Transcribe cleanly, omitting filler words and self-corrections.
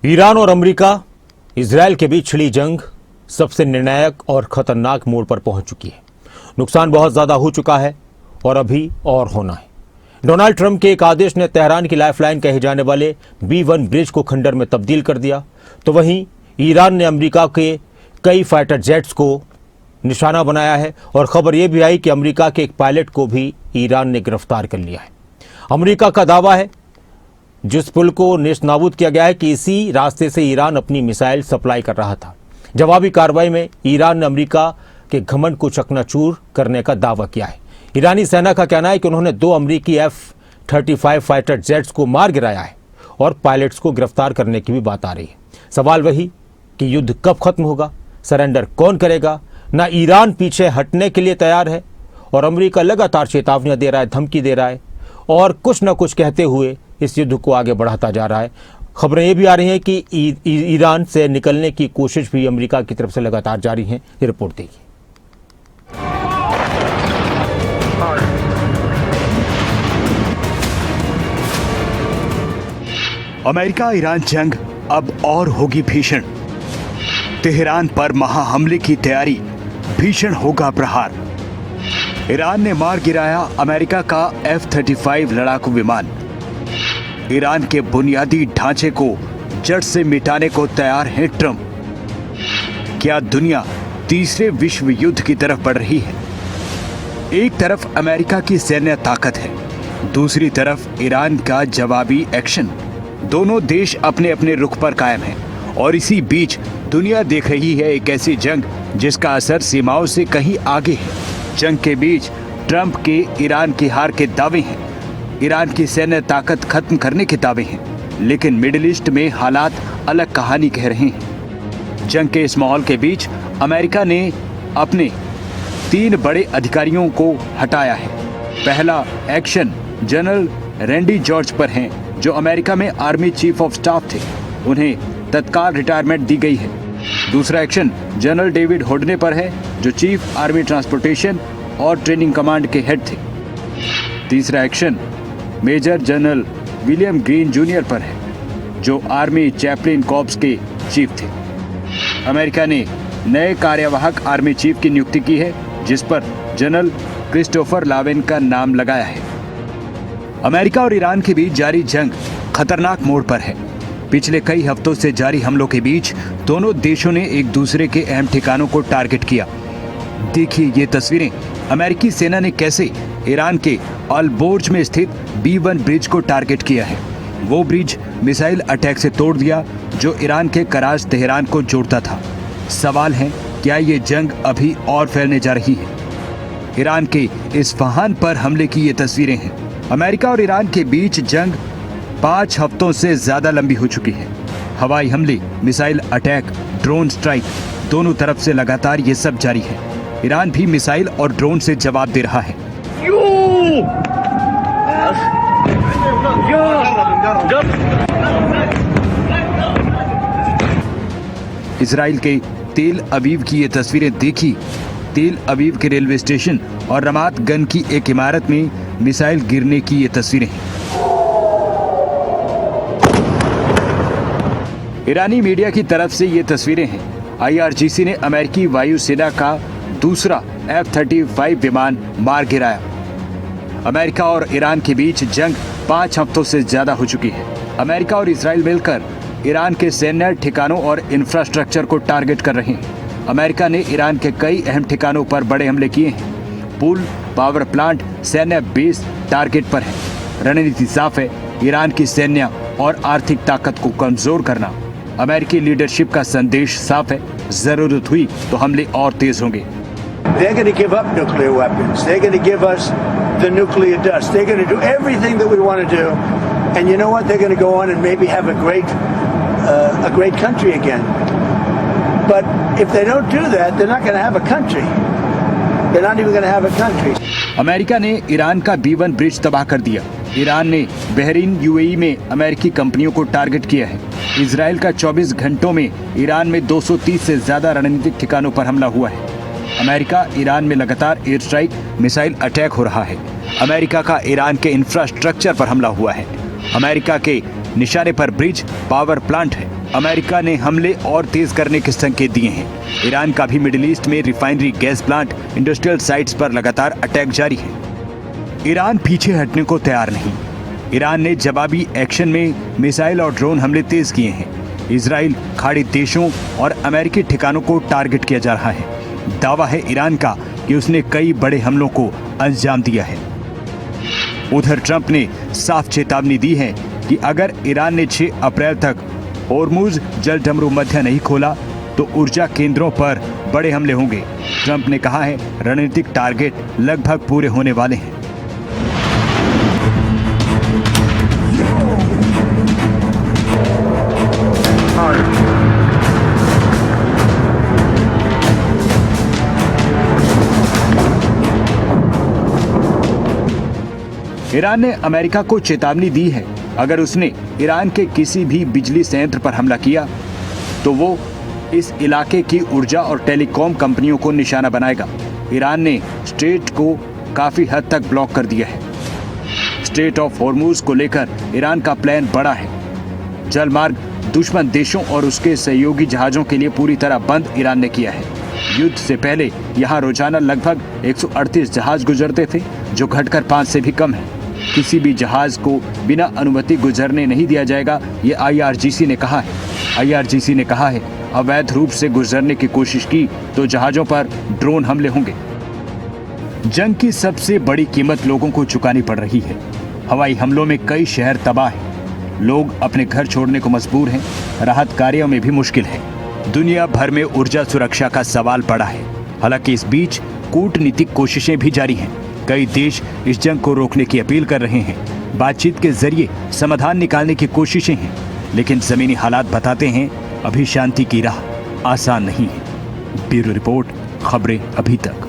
Iran और America Israel के बीच छिड़ी जंग सबसे निर्णायक और खतरनाक मोड़ पर पहुंच चुकी है। नुकसान बहुत ज्यादा हो चुका है और अभी और होना है। डोनाल्ड ट्रंप के एक आदेश ने तेहरान की लाइफलाइन कहे जाने वाले B-1 ब्रिज को खंडर में तब्दील कर दिया, तो वहीं ईरान ने अमेरिका के कई फाइटर जेट्स को निशाना बनाया है और खबर यह भी आई कि अमेरिका के एक पायलट को भी ईरान ने गिरफ्तार कर लिया है। अमेरिका का दावा है जिस पुल को नेस्तनाबूद किया गया है कि इसी रास्ते से ईरान अपनी मिसाइल सप्लाई कर रहा था। जवाबी कार्रवाई में ईरान ने अमेरिका के घमंड को चकनाचूर करने का दावा किया है। ईरानी सेना का कहना है कि उन्होंने 2 अमेरिकी F-35 फाइटर जेट्स को मार गिराया है और पायलट्स को गिरफ्तार करने की भी बात आ रही है। सवाल वही कि युद्ध कब खत्म होगा, सरेंडर कौन करेगा। ना ईरान पीछे हटने के लिए तैयार है और अमेरिका लगातार चेतावनियां दे रहा है, धमकी दे रहा है और कुछ न कुछ कहते हुए इस युद्ध को आगे बढ़ाता जा रहा है। खबरें ये भी आ रही हैं कि ईरान से निकलने की कोशिश भी अमेरिका की तरफ से लगातार जारी है। ये रिपोर्ट देखिए। अमेरिका ईरान जंग अब और होगी भीषण। तेहरान पर महाहमले की तैयारी, भीषण होगा प्रहार। ईरान ने मार गिराया अमेरिका का F-35 लड़ाकू विमान। ईरान के बुनियादी ढांचे को जड़ से मिटाने को तैयार है ट्रंप। क्या दुनिया तीसरे विश्व युद्ध की तरफ बढ़ रही है? एक तरफ अमेरिका की सैन्य ताकत है, दूसरी तरफ ईरान का जवाबी एक्शन। दोनों देश अपने अपने रुख पर कायम हैं और इसी बीच दुनिया देख रही है एक ऐसी जंग जिसका असर सीमाओं से कहीं आगे है। जंग के बीच ट्रंप के ईरान की हार के दावे हैं, ईरान की सैन्य ताकत खत्म करने के दावे हैं, लेकिन मिडिल ईस्ट में हालात अलग कहानी कह रहे हैं। जंग के इस माहौल के बीच अमेरिका ने अपने 3 बड़े अधिकारियों को हटाया है। पहला एक्शन जनरल रैंडी जॉर्ज पर है, जो अमेरिका में आर्मी चीफ ऑफ स्टाफ थे, उन्हें तत्काल रिटायरमेंट दी गई है। दूसरा एक्शन जनरल डेविड होडने पर है, जो चीफ आर्मी ट्रांसपोर्टेशन और ट्रेनिंग कमांड के हेड थे। तीसरा action major general William Green junior पर है, जो आर्मी चैपलिन कॉर्प्स के चीफ थे। अमेरिका ने नए कार्यवाहक आर्मी चीफ की नियुक्ति की है, जिस पर जनरल क्रिस्टोफर लावेन का नाम लगाया है। अमेरिका और ईरान के बीच जारी जंग खतरनाक मोड़ पर है। पिछले कई हफ्तों से जारी हमलों के बीच दोनों देशों ने एक दूसरे के अहम ठिकानों को टारगेट किया। देखिए ये तस्वीरें। अमेरिकी सेना ने कैसे ईरान के अल-बोर्ज में स्थित B-1 ब्रिज को टारगेट किया है। वो ब्रिज मिसाइल अटैक से तोड़ दिया जो ईरान के कराच तेहरान को जोड़ता था। सवाल है, क्या ये जंग अभी और फैलने जा रही है? ईरान के इस्फहान पर हमले की ये तस्वीरें हैं। अमेरिका और ईरान के बीच जंग 5 हफ्तों से ज्यादा लंबी हो चुकी है। हवाई हमले, मिसाइल अटैक, ड्रोन स्ट्राइक, दोनों तरफ से लगातार ये सब जारी है। ईरान भी मिसाइल और ड्रोन से जवाब दे रहा है। इजराइल के तेल अवीव की ये तस्वीरें देखी। तेल अवीव के रेलवे स्टेशन और रमात गन की एक इमारत में मिसाइल गिरने की ये तस्वीरें हैं। ईरानी मीडिया की तरफ से ये तस्वीरें हैं। IRGC ने अमेरिकी वायुसेना का दूसरा F-35 विमान मार गिराया। अमेरिका और ईरान के बीच जंग 5 हफ्तों से ज्यादा हो चुकी है। अमेरिका और इजराइल मिलकर ईरान के सैन्य ठिकानों और इंफ्रास्ट्रक्चर को टारगेट कर रहे हैं। अमेरिका ने ईरान के कई अहम ठिकानों पर बड़े हमले किए हैं। पुल, पावर प्लांट, सैन्य बेस टारगेट पर है। रणनीति साफ है, ईरान की सैन्य और आर्थिक ताकत को कमजोर करना। अमेरिकी लीडरशिप का संदेश साफ है, जरूरत हुई तो हमले और तेज होंगे। They're going to give up nuclear weapons. They're going to give us the nuclear dust. They're going to do everything that we want to do. And you know what? They're going to go on and maybe have a great country again. But if they don't do that, they're not going to have a country. They're not even going to have a country. America ने Iran का B-1 bridge तबाह कर दिया। Iran ने Bahrain UAE में अमेरिकी कंपनियों को टारगेट किया है। इजराइल का 24 घंटों में ईरान में 230 से ज्यादा रणनीतिक ठिकानों पर हमला हुआ है। अमेरिका ईरान में लगातार एयर स्ट्राइक, मिसाइल अटैक हो रहा है। अमेरिका का ईरान के इंफ्रास्ट्रक्चर पर हमला हुआ है। अमेरिका के निशाने पर ब्रिज, पावर प्लांट है। अमेरिका ने हमले और तेज करने के संकेत दिए हैं। ईरान का भी मिडिल ईस्ट में refinery, gas plant, industrial sites पर लगातार अटैक जारी है। ईरान पीछे हटने को तैयार नहीं। ईरान ने जवाबी एक्शन में मिसाइल और ड्रोन हमले तेज किए हैं। इजराइल, खाड़ी देशों और अमेरिकी ठिकानों को टारगेट किया जा रहा है। दावा है ईरान का कि उसने कई बड़े हमलों को अंजाम दिया है। उधर ट्रंप ने साफ चेतावनी दी है कि अगर ईरान ने 6 अप्रैल तक होर्मुज जलडमरू मध्य नहीं खोला तो ऊर्जा केंद्रों पर बड़े हमले होंगे। ट्रंप ने कहा है रणनीतिक टारगेट लगभग पूरे होने वाले हैं। ईरान ने अमेरिका को चेतावनी दी है, अगर उसने ईरान के किसी भी बिजली संयंत्र पर हमला किया तो वो इस इलाके की ऊर्जा और टेलीकॉम कंपनियों को निशाना बनाएगा। ईरान ने स्ट्रेट को काफी हद तक ब्लॉक कर दिया है। स्ट्रेट ऑफ होर्मुज को लेकर ईरान का प्लान बड़ा है। जलमार्ग दुश्मन देशों और उसके सहयोगी जहाजों के लिए पूरी तरह बंद ईरान ने किया है। युद्ध से पहले यहाँ रोजाना लगभग 138 जहाज गुजरते थे, जो घटकर 5 से भी कम है। किसी भी जहाज को बिना अनुमति गुजरने नहीं दिया जाएगा, ये IRGC ने कहा है। IRGC ने कहा है अवैध रूप से गुजरने की कोशिश की तो जहाजों पर ड्रोन हमले होंगे। जंग की सबसे बड़ी कीमत लोगों को चुकानी पड़ रही है। हवाई हमलों में कई शहर तबाह हैं। लोग अपने घर छोड़ने को मजबूर हैं। राहत कार्यों में भी मुश्किल है। दुनिया भर में ऊर्जा सुरक्षा का सवाल पड़ा है। हालांकि इस बीच कूटनीतिक कोशिशें भी जारी हैं। कई देश इस जंग को रोकने की अपील कर रहे हैं। बातचीत के जरिए समाधान निकालने की कोशिशें हैं, लेकिन जमीनी हालात बताते हैं अभी शांति की राह आसान नहीं है। ब्यूरो रिपोर्ट, खबरें अभी तक।